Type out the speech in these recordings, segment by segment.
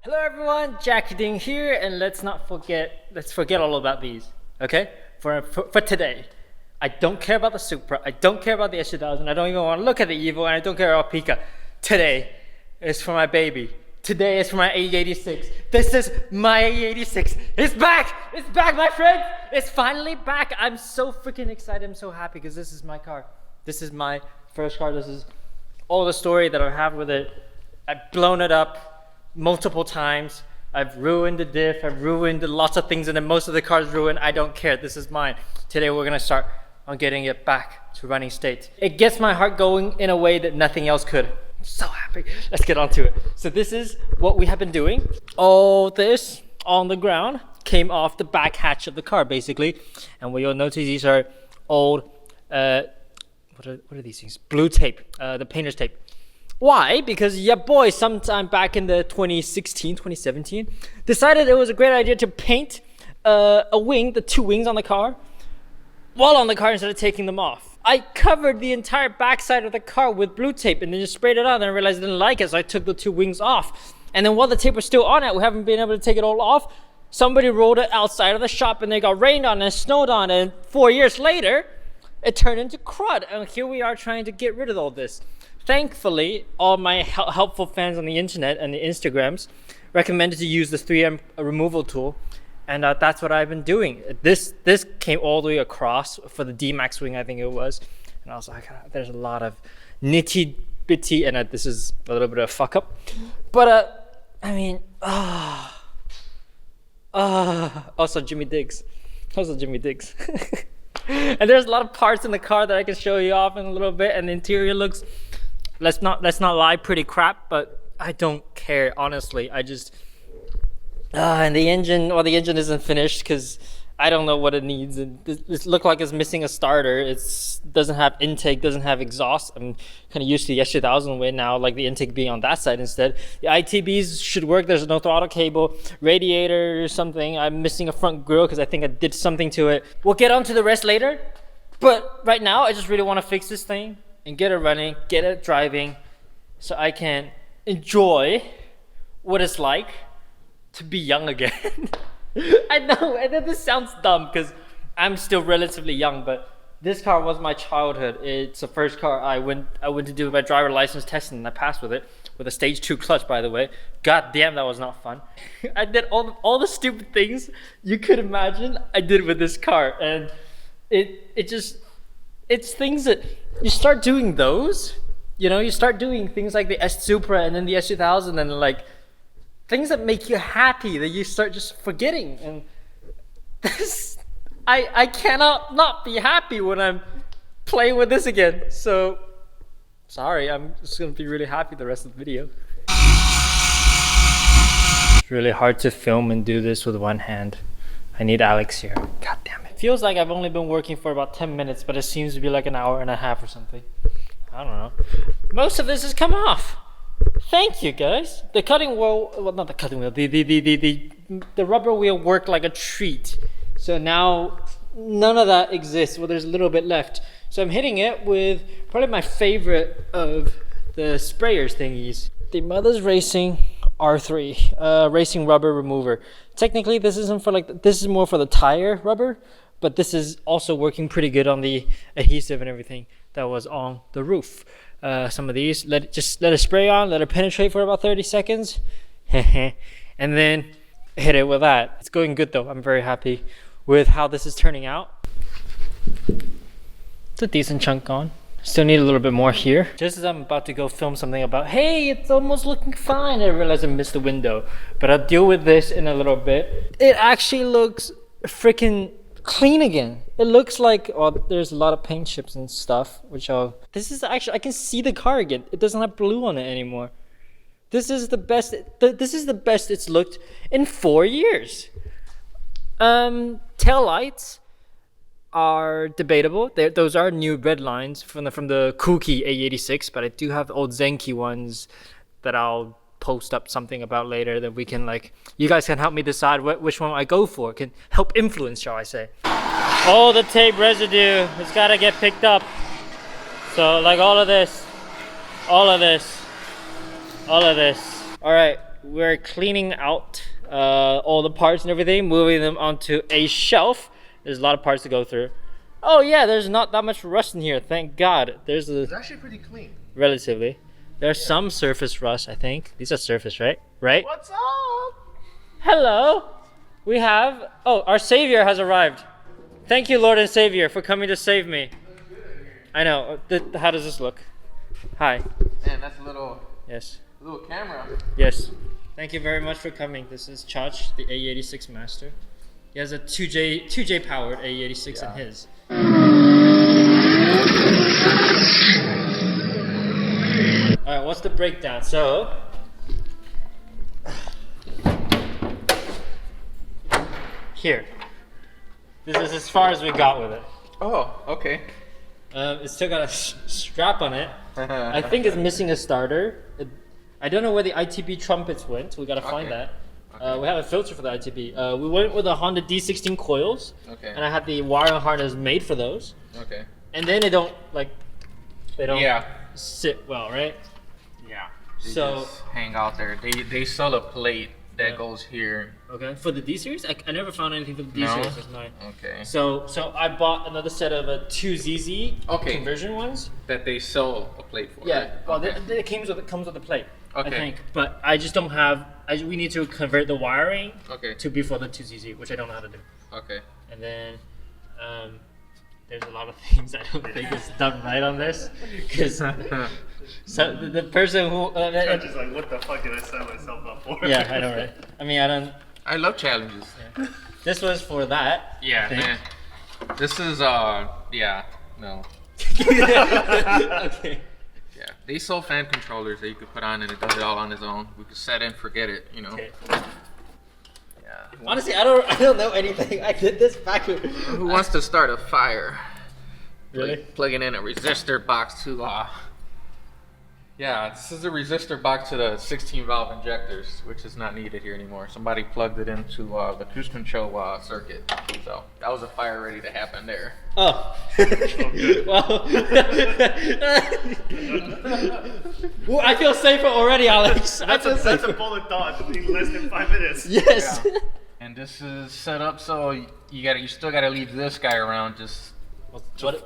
Hello everyone, Jack Ding here, and let's forget all about these, okay? For today, I don't care about the Supra, I don't care about the S2000, I don't even want to look at the Evo, and I don't care about Pika. Today is for my baby. Today is for my AE86. This is my AE86. It's back! It's back, my friends! It's finally back! I'm so freaking excited, I'm so happy, because this is my car. This is my first car, this is all the story that I have with it. I've blown it up multiple times. I've ruined the diff, I've ruined lots of things, and then most of the cars ruined. I don't care, this is mine. Today we're gonna start on getting it back to running state. It gets my heart going in a way that nothing else could. I'm so happy. Let's get on to it. So this is what we have been doing. All this on the ground came off the back hatch of the car basically. And what you'll notice, these are old, what are these things? Blue tape, the painter's tape. Why? Because your boy sometime back in the 2017, decided it was a great idea to paint the two wings on the car while on the car instead of taking them off. I covered the entire backside of the car with blue tape and then just sprayed it on, and I realized I didn't like it, so I took the two wings off. And then while the tape was still on it, we haven't been able to take it all off. Somebody rolled it outside of the shop and they got rained on and snowed on, and 4 years later, it turned into crud. And here we are trying to get rid of all this. Thankfully, all my helpful fans on the internet and the Instagrams recommended to use the 3M removal tool, and that's what I've been doing. This came all the way across for the D-Max wing, I think it was, and I was like, there's a lot of nitty bitty, and this is a little bit of a fuck up, but I mean, also Jimmy Diggs. And there's a lot of parts in the car that I can show you off in a little bit, and the interior looks, let's not lie, pretty crap, but I don't care, honestly. I just and the engine isn't finished because I don't know what it needs. It looks like it's missing a starter. It doesn't have intake, doesn't have exhaust. I'm kind of used to the S2000 way now, like the intake being on that side instead. The ITBs should work. There's no throttle cable, radiator or something. I'm missing a front grille because I think I did something to it. We'll get onto the rest later, but right now I just really want to fix this thing and get it running, get it driving, so I can enjoy what it's like to be young again. I know this sounds dumb because I'm still relatively young, but this car was my childhood. It's the first car I went to do my driver license testing, and I passed with it, with a stage 2 clutch, by the way. God damn, that was not fun. I did all the stupid things you could imagine I did with this car, and it's things that you start doing those, you start doing things like the S Supra and then the S2000, and like things that make you happy that you start just forgetting. And this, I cannot not be happy when I'm playing with this again. So sorry, I'm just gonna be really happy the rest of the video. It's really hard to film and do this with one hand. I need Alex here. God damn it. Feels like I've only been working for about 10 minutes, but it seems to be like an hour and a half or something. I don't know. Most of this has come off. Thank you, guys. The cutting wheel, well, not the cutting wheel, the rubber wheel worked like a treat. So now none of that exists. Well, there's a little bit left. So I'm hitting it with probably my favorite of the sprayers thingies. The Mother's Racing R3 racing rubber remover. Technically, this isn't for this is more for the tire rubber, but this is also working pretty good on the adhesive and everything that was on the roof. Some of these, let it spray on, let it penetrate for about 30 seconds, and then hit it with that. It's going good though. I'm very happy with how this is turning out. It's a decent chunk gone. Still need a little bit more here. Just as I'm about to go film something about, hey, it's almost looking fine, I realized I missed the window. But I'll deal with this in a little bit. It actually looks freaking clean again. It looks like, oh, there's a lot of paint chips and stuff, this is actually, I can see the car again. It doesn't have blue on it anymore. This is the best, this is the best it's looked in 4 years. Tail lights are debatable. Those are new red lines from the kooky AE86, but I do have old Zenki ones that I'll post up something about later that we can, you guys can help me decide which one I go for, can help influence, shall I say. All the tape residue has got to get picked up. So all of this. All right, we're cleaning out all the parts and everything, moving them onto a shelf. There's a lot of parts to go through. Oh yeah, there's not that much rust in here, thank God. It's actually pretty clean. Relatively. There's some surface rust, I think. These are surface, right? What's up? Hello. We have... Oh, our Savior has arrived. Thank you, Lord and Savior, for coming to save me. I know. How does this look? Hi. Man, that's a little... Yes. A little camera. Yes. Thank you very much for coming. This is Chach, the AE86 master. He has a 2J powered AE86 in his. Alright, what's the breakdown? So... Here. This is as far as we got with it. Oh, okay. It's still got a strap on it. I think it's missing a starter. I don't know where the ITB trumpets went. We gotta find that. Okay. We have a filter for the ITB. We went with the Honda D16 coils. Okay. And I had the wiring harness made for those. Okay. And then they don't sit well, right? Yeah. They just hang out there. They sell a plate that goes here. Okay. For the D series, I never found anything for the D series. No. Okay. So I bought another set of 2ZZ conversion ones that they sell a plate for. Yeah. Right? Well, it comes with a plate. Okay. I think, but I just don't have. We need to convert the wiring to be for the 2ZZ, which I don't know how to do. Okay. And then, there's a lot of things I don't think is done right on this, because so the person who I'm just like, what the fuck did I sign myself up for? Yeah, I know, right? I mean, I don't. I love challenges. Yeah. This was for that. Yeah, man. This is no. Okay. Yeah, they sell fan controllers that you could put on and it does it all on its own. We could set and forget it, you know. Okay. Yeah. Honestly, I don't know anything. I did this back. Who wants to start a fire? Really? Plugging in a resistor box to yeah, this is a resistor box to the 16 valve injectors, which is not needed here anymore. Somebody plugged it into the cruise control circuit, so that was a fire ready to happen there. Oh. Well, Ooh, I feel safer already, Alex. That's a bullet dodge in less than 5 minutes. Yes. Yeah. And this is set up so you still gotta leave this guy around. Just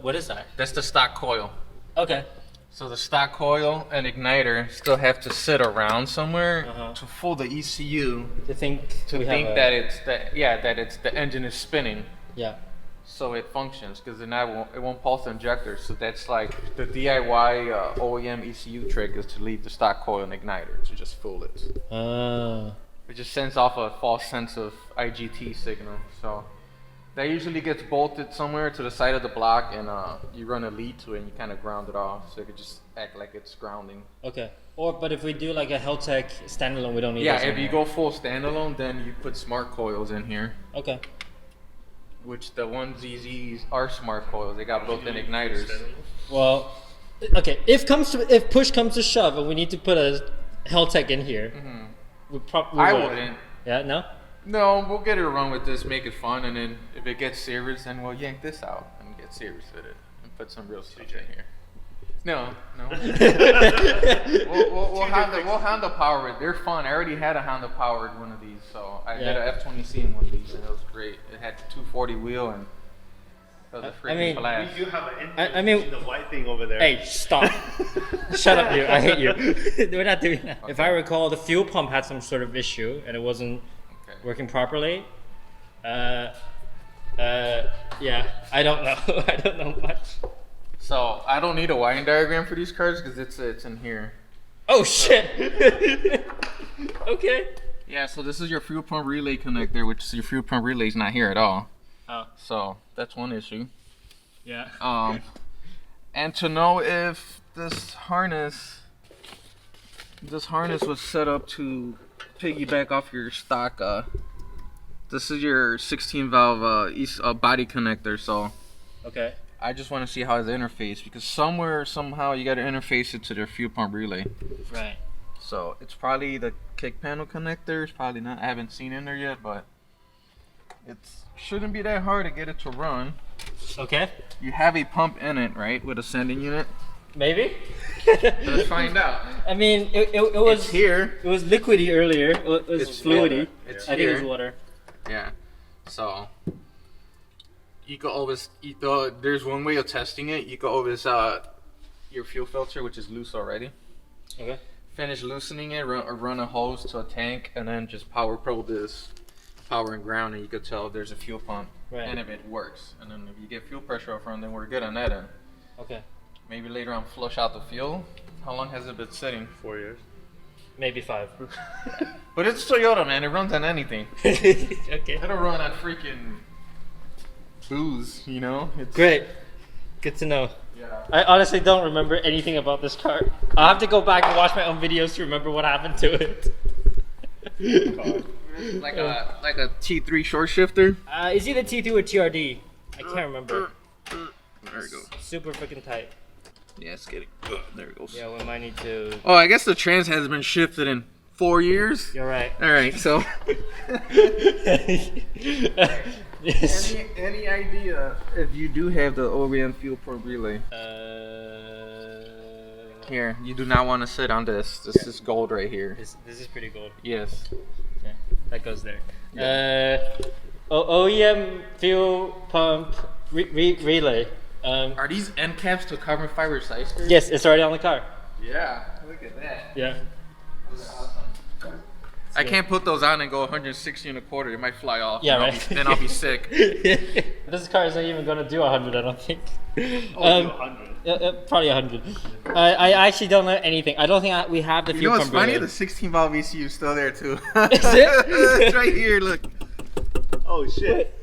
what is that? That's the stock coil. Okay. So the stock coil and igniter still have to sit around somewhere to fool the ECU to think that the engine is spinning. Yeah. So it functions, because then it won't pulse the injector. So that's like the DIY OEM ECU trick is to leave the stock coil and igniter to just fool it. It just sends off a false sense of IGT signal. So that usually gets bolted somewhere to the side of the block, and you run a lead to it and you kind of ground it off, so it could just act like it's grounding. Okay. But if we do like a Heltec standalone, we don't need. Yeah, if you go full standalone, then you put smart coils in here. Okay. Which the 1ZZs are smart coils. They got built-in igniters. Well, okay. If push comes to shove, and we need to put a Heltec in here, I wouldn't. Yeah. No. No, we'll get it run with this, make it fun, and then if it gets serious, then we'll yank this out and get serious with it and put some real stuff in here. No. we'll Honda power it. They're fun. I already had a Honda powered one of these, so I had a F20C in one of these, and it was great. It had the 240 wheel, and it was a freaking blast. You have an in the white thing over there. Hey, stop! Shut up, you! I hate you. We're not doing that. Okay. If I recall, the fuel pump had some sort of issue, and it wasn't working properly. Yeah, I don't know. I don't know much. So I don't need a wiring diagram for these cars because it's in here. Oh shit! Okay. Yeah, so this is your fuel pump relay connector, which your fuel pump relay is not here at all. Oh. So that's one issue. Yeah. And to know if this harness was set up to piggyback off your stock. This is your 16 valve body connector. So. Okay. I just want to see how it's interfaced, because somehow you got to interface it to their fuel pump relay. Right. So it's probably the kick panel connector. It's probably not. I haven't seen in there yet, but it shouldn't be that hard to get it to run. Okay. You have a pump in it, right, with a sending unit. Maybe. Let's find out. I mean, it was It's here. It was liquidy earlier. It was It's fluidy. water. It's I think it was here. water. Yeah. So you can always there's one way of testing it. You can always your fuel filter, which is loose already. Okay. Finish loosening it, run a hose to a tank, and then just power probe this power and ground, and you could tell if there's a fuel pump Right. and if it works. And then if you get fuel pressure up front, then we're good on that end. Okay. Maybe later on flush out the fuel. How long has it been sitting? 4 years. Maybe 5. But it's Toyota, man. It runs on anything. Okay. It'll run on freaking booze, you know? It's, Great. Good to know. Yeah. I honestly don't remember anything about this car. I'll have to go back and watch my own videos to remember what happened to it. Like a T3 short shifter. Is it a T2 or TRD? I can't remember. There it goes. Super freaking tight. Yeah, it's getting. There it goes. Yeah, we might need to. Oh, I guess the trans has been shifted in 4 years. You're right. All right, so. Yes. Any idea if you do have the OEM fuel probe relay? Here, you do not want to sit on this. This is gold right here. This is pretty gold. Yes. Yeah, that goes there. OEM fuel pump relay. Are these end caps to carbon fiber side skirts? Yes, it's already on the car. Yeah. Look at that. Yeah. I can't put those on and go 160 and a quarter. It might fly off. Yeah, and right. Then I'll be sick. This car isn't even gonna do 100, I don't think. Oh, 100. Probably 100. I actually don't know anything. I don't think we have the You fuel know what's pump funny? relay. The 16 valve ECU is still there too. Is it? It's right here. Look. Oh shit.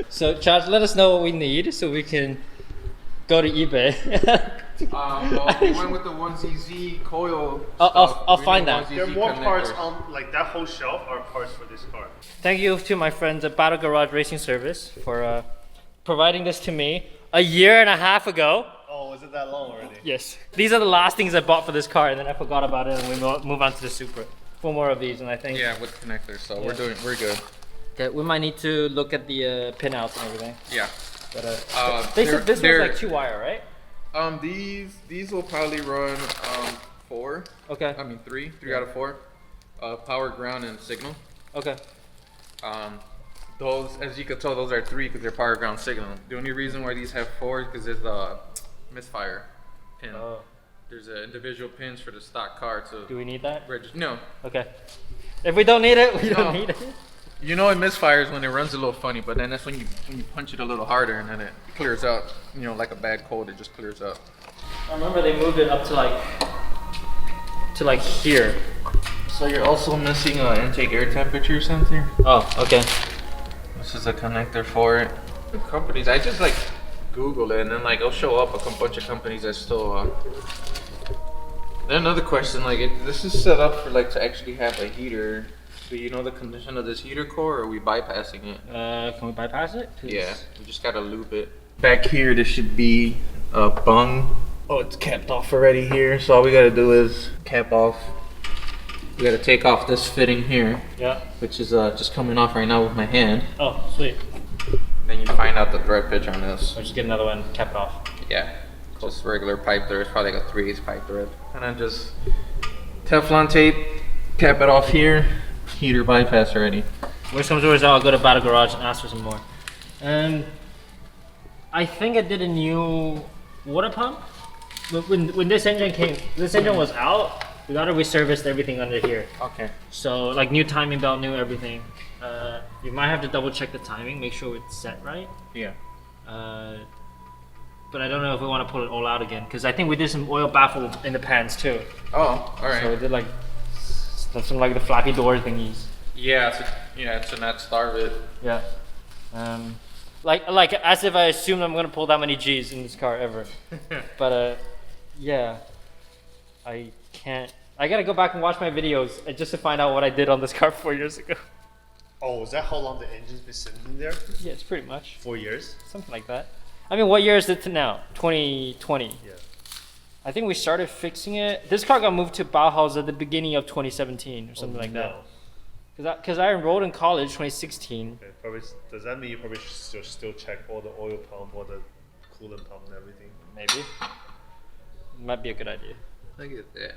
So, Charles, let us know what we need so we can go to eBay. Well, we went with the 1ZZ coil. I'll stuff. We find need that. 1ZZ There are more parts connectors. on, like that whole shelf are parts for this car. Thank you to my friends at Battle Garage Racing Service for providing this to me a year and a half ago. Oh, was it that long already? Yes. These are the last things I bought for this car, and then I forgot about it, and we move on to the Supra. 4 more of these, and I think Yeah, with connectors. So Yeah. we're good. that we might need to look at the pinouts and everything. Yeah. But they're- they said this was they're- like 2-wire, right? These will probably run 4. Okay. I mean 3 out of 4. Power, ground, and signal. Okay. Those, as you can tell, those are 3 because they're power, ground, signal. The only reason why these have 4 is because there's a misfire pin. Oh. There's individual pins for the stock car to Do we need that? register. No, Okay. If we don't need it, we No. don't need it. you know it misfires when it runs a little funny, but then that's when you punch it a little harder and then it clears up. You know, like a bad cold, it just clears up. I remember they moved it up to like here. So you're also missing an intake air temperature sensor. Oh, okay. This is a connector for it. The companies, I just like Google it and then like it'll show up a bunch of companies that still. Then another question, like this is set up for like to actually have a heater. Do you know the condition of this heater core, or are we bypassing it? Can we bypass it? 'Cause- Yeah, we just gotta loop it. Back here, there should be a bung. Oh, it's capped off already here. So all we gotta do is cap off. We gotta take off this fitting here, Yeah. which is just coming off right now with my hand. Oh, sweet. Then you find out the thread pitch on this. I'll just get another one capped off. Yeah, just regular pipe thread. It's probably like a 3/8 pipe thread. And then just Teflon tape, cap it off here. Heater bypass already. Worst comes to worst, I'll go to Battle Garage and ask for some more. I think I did a new water pump. When this engine was out, we got it reserviced everything under here. Okay. So like new timing belt, new everything. You might have to double check the timing, make sure it's set right. Yeah. But I don't know if we want to pull it all out again, because I think we did some oil baffle in the pans too. Oh, all right. So we did like some like the flappy door thingies. Yeah, to not starve it. Yeah. Like as if I assumed I'm gonna pull that many G's in this car ever. But yeah, I can't. I gotta go back and watch my videos just to find out what I did on this car 4 years ago. Oh, is that how long the engine's been sitting in there? Yeah, it's pretty much 4 years? something like that. I mean, what year is it to now? 2020. Yeah. I think we started fixing it. This car got moved to Bauhaus at the beginning of 2017 or something like that. Because I enrolled in college 2016. Okay, probably, does that mean you probably should still check all the oil pump, all the coolant pump and everything. Maybe. Might be a good idea. Look at that.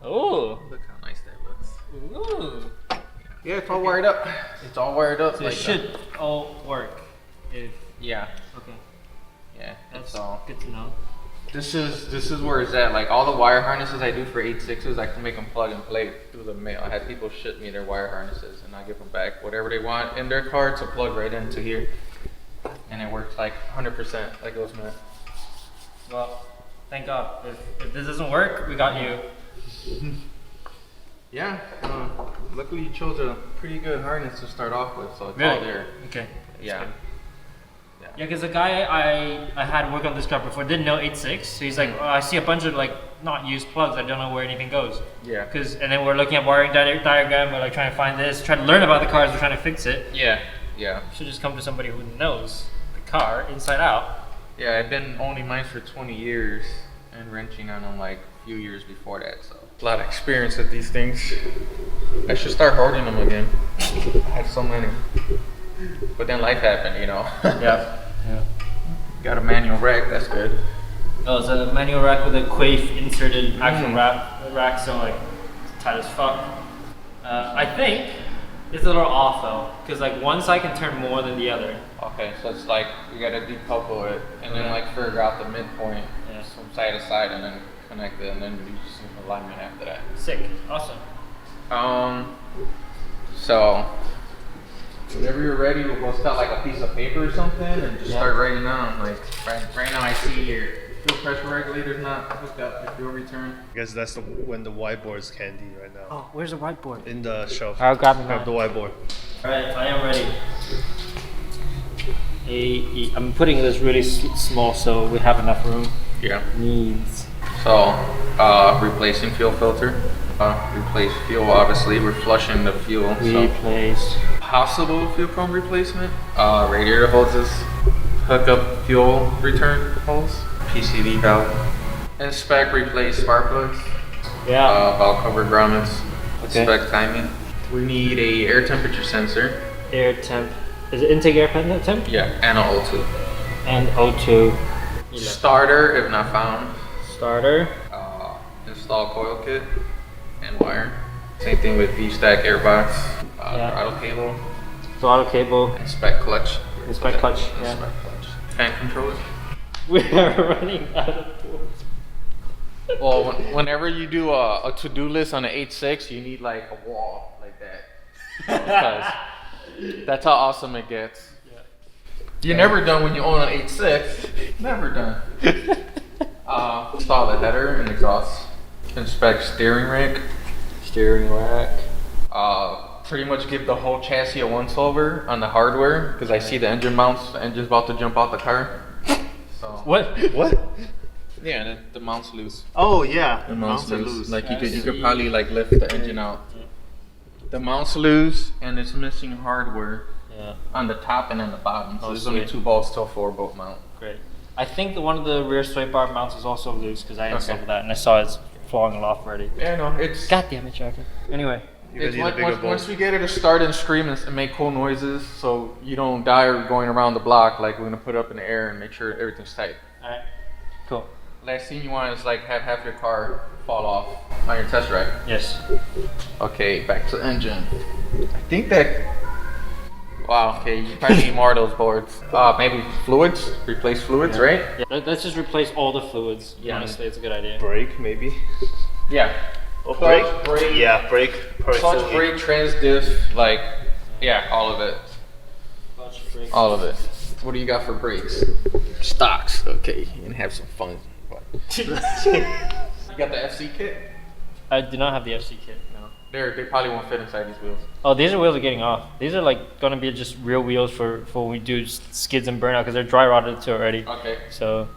Oh. Look how nice that looks. Ooh. Yeah, it's all wired up. It's all wired up. So like it should all work. If yeah. okay. Yeah. That's It's all. good to know. This is where it's at. Like all the wire harnesses I do for 86s, I can make them plug and play through the mail. I had people ship me their wire harnesses, and I give them back whatever they want in their car to plug right into here, and it works like 100% like it was meant. Well, thank God. If this doesn't work, we got you. Yeah. Luckily you chose a pretty good harness to start off with, so it's all there. Okay. Yeah. Good. Yeah, because the guy I had work on this car before didn't know 86, so he's like, oh, I see a bunch of like not used plugs. I don't know where anything goes. Yeah. And then we're looking at wiring diagram. We're like trying to find this, trying to learn about the cars. We're trying to fix it. Yeah. Yeah. Should just come to somebody who knows the car inside out. Yeah, I've been owning mine for 20 years and wrenching on them like a few years before that, so a lot of experience with these things. I should start hoarding them again. I have so many. But then life happened, you know. Yeah. Got a manual rack, that's good. Oh, it's a manual rack with a quaif inserted actual rack, so like it's tight as fuck. I think it's a little off though, because like one side can turn more than the other. Okay, so it's like you gotta decouple it and then like figure out the midpoint from side to side and then connect it and then do some alignment after that. Sick, awesome. So whenever you're ready, we'll start like a piece of paper or something and just start writing down. Like right now, I see your fuel pressure regulator's not hooked up. Your fuel return. I guess that's when the whiteboard's candy right now. Oh, where's the whiteboard? In the shelf. I'll grab the whiteboard. Alright, I am ready. I'm putting this really small so we have enough room. Yeah. Needs. So, replacing fuel filter. Replace fuel, obviously. We're flushing the fuel. Replace. So. Possible fuel pump replacement. Radiator hoses. Hook up fuel return hose. PCV valve. Inspect, replace spark plugs. Yeah. Valve cover grommets. Okay. Inspect timing. We need a air temperature sensor. Air temp. Is it intake air temp? Yeah, and an O2. And O2. Starter, if not found. Starter. Install coil kit and wire. Same thing with V-stack airbox. Throttle cable. Throttle cable. Inspect clutch. Inspect clutch. Yeah. Inspect clutch. Fan controller. We are running out of tools. Well, whenever you do a to-do list on an 86, you need like a wall like that. Because that's how awesome it gets. Yeah. You're never done when you own an 86. Never done. Install the header and exhaust. Inspect steering rack. Steering rack. Pretty much give the whole chassis a once over on the hardware because I see the engine mounts. The engine's about to jump out the car. So. What? What? Yeah, the mount's loose. Oh yeah. The mounts are loose. Like I you could see. probably like lift the engine out. The mount's loose and it's missing hardware on the top and on the bottom. So there's only 2 bolts to a 4-bolt mount. Great. I think one of the rear sway bar mounts is also loose because I installed that and I saw it's falling off already. Yeah, no, it's. God damn it, Tracker. Anyway. It's once we get it to start and scream and make cool noises, so you don't die or going around the block. Like we're gonna put it up in the air and make sure everything's tight. All right. Cool. Last thing you want is like have half your car fall off on your test drive. Yes. Okay, back to the engine. I think that. Wow. Okay, you probably need more of those boards. Maybe fluids. Replace fluids, right? Yeah. Let's just replace all the fluids. Yeah. Honestly, it's a good idea. Brake maybe. Yeah. Oh, Clutch, brake. Yeah, brake. Clutch, brake, trans, diff, like, yeah, all of it. All of it. What do you got for brakes? Stocks. Okay, you can have some fun. You got the FC kit? I do not have the FC kit. No. They probably won't fit inside these wheels. Oh, these wheels are getting off. These are like gonna be just real wheels for when we do skids and burnout because they're dry rotted too already. Okay. So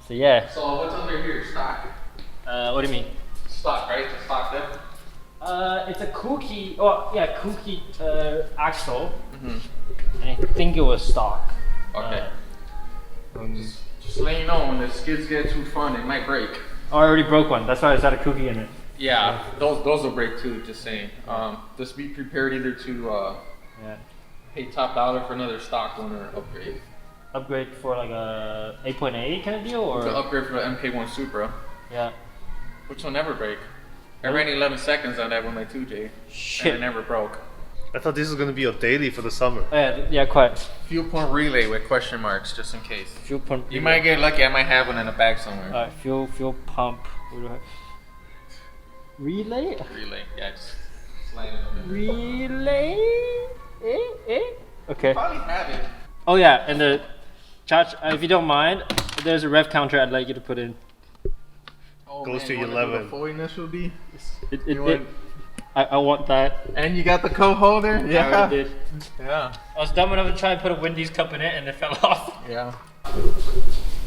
yeah. So what's under here? Stock. What do you mean? Stock, right? It's a stock diff. It's a Kuki. Oh yeah, Kuki axle. Mm-hmm. And I think it was stock. Okay. Just letting you know when the skids get too fun, they might break. Oh, I already broke one. That's why I had a Kuki in it. Yeah, those will break too. Just saying. Just be prepared either to pay top dollar for another stock one or upgrade. upgrade for like a 8.8 kind of deal, or The upgrade for the MK1 Supra, yeah. which will never break. I ran 11 seconds on that with my 2J, Shit. and it never broke. I thought this was gonna be your daily for the summer. Oh, yeah, quite. Fuel pump relay with question marks, just in case. Fuel pump. You might get lucky. I might have one in the back somewhere. Alright, fuel pump. What do I have? Relay? Relay, yeah. Just slide it over there. Relay? Okay. Probably have it. Oh yeah, and the charge. If you don't mind, there's a rev counter I'd like you to put in. Oh, Goes man, to you wanna know what 11. the full initial be? It, I want that. And you got the coat holder? I already did. Yeah. I was dumb enough to try and put a Wendy's cup in it, and it fell off. Yeah.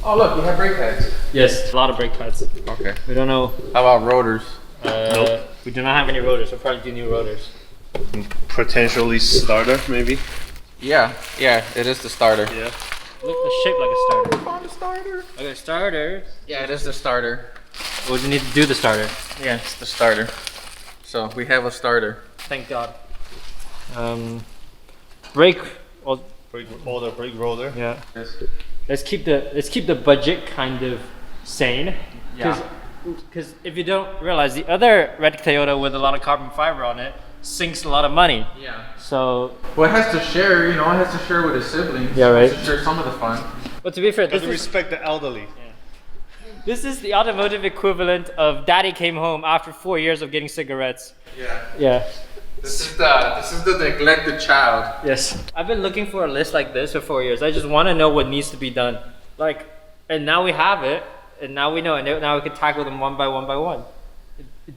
Oh look, we have brake pads. Yes, a lot of brake pads. Okay. We don't know. How about rotors? Nope. We do not have any rotors. We'll probably do new rotors. Potentially starter, maybe. Yeah, it is the starter. Yeah. Look, it's shaped like a starter. Found the starter. Okay, starter. Yeah, it is the starter. What do you need to do the starter? Yeah, it's the starter. So we have a starter. Thank God. Brake. Well, Brake roller. yeah. Yes. Let's keep the budget kind of sane. Yeah. Because if you don't realize, the other red Toyota with a lot of carbon fiber on it sinks a lot of money. Yeah. So, Well, it has to share, it has to share with its siblings. Yeah, right. It has to share some of the fun. but to be fair, Doesn't respect the elderly. this is the automotive equivalent of Daddy came home after 4 years of getting cigarettes. Yeah. Yeah. This is the neglected child. Yes. I've been looking for a list like this for 4 years. I just want to know what needs to be done. And now we have it, and now we know, and now we can tackle them one by one by one.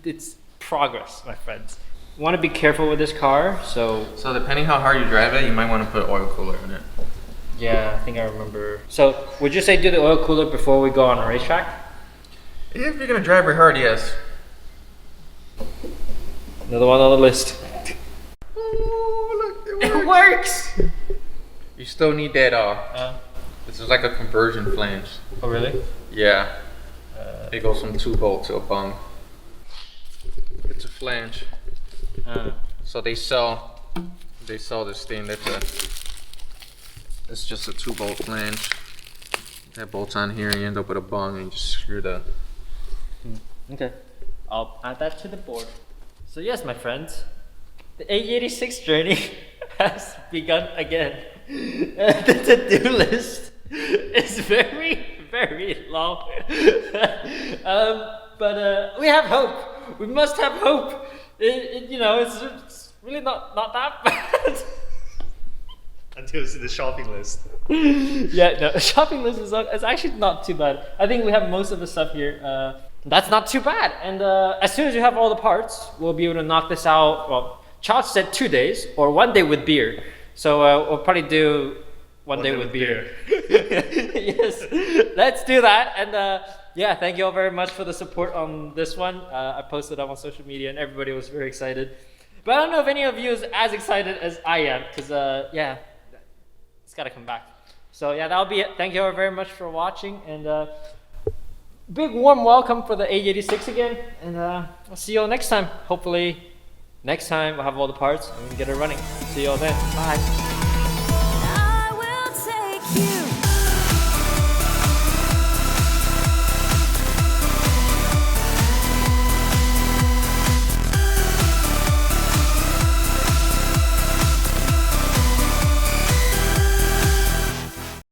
It's progress, my friends. Want to be careful with this car, so So depending how hard you drive it, you might want to put oil cooler in it. yeah, I think I remember. So would you say do the oil cooler before we go on a racetrack? If you're gonna drive it hard, yes. Another one on the list. Oh, look, It works. You still need that. This is like a conversion flange. Oh really? Yeah. It goes from 2 bolt to a bung. It's a flange. So they sell this thing it's just a 2 bolt flange. That bolts on here and you end up with a bung and you just screw the. Okay. I'll add that to the board. So yes, my friends, the AE86 journey has begun again. The to-do list is very, very long. But we have hope. We must have hope. It's really not that bad. Until you see the shopping list. Yeah, no, shopping list is actually not too bad. I think we have most of the stuff here. That's not too bad. And as soon as you have all the parts, we'll be able to knock this out. Well, Charles said 2 days or 1 day with beer. So we'll probably do one day with beer. Yes, let's do that. And yeah, thank you all very much for the support on this one. I posted up on social media and everybody was very excited. But I don't know if any of you is as excited as I am, because yeah, it's got to come back. So yeah, that'll be it. Thank you all very much for watching, and big warm welcome for the AE86 again, and I'll see you all next time. Hopefully next time we'll have all the parts and we can get it running. See you all then. Bye.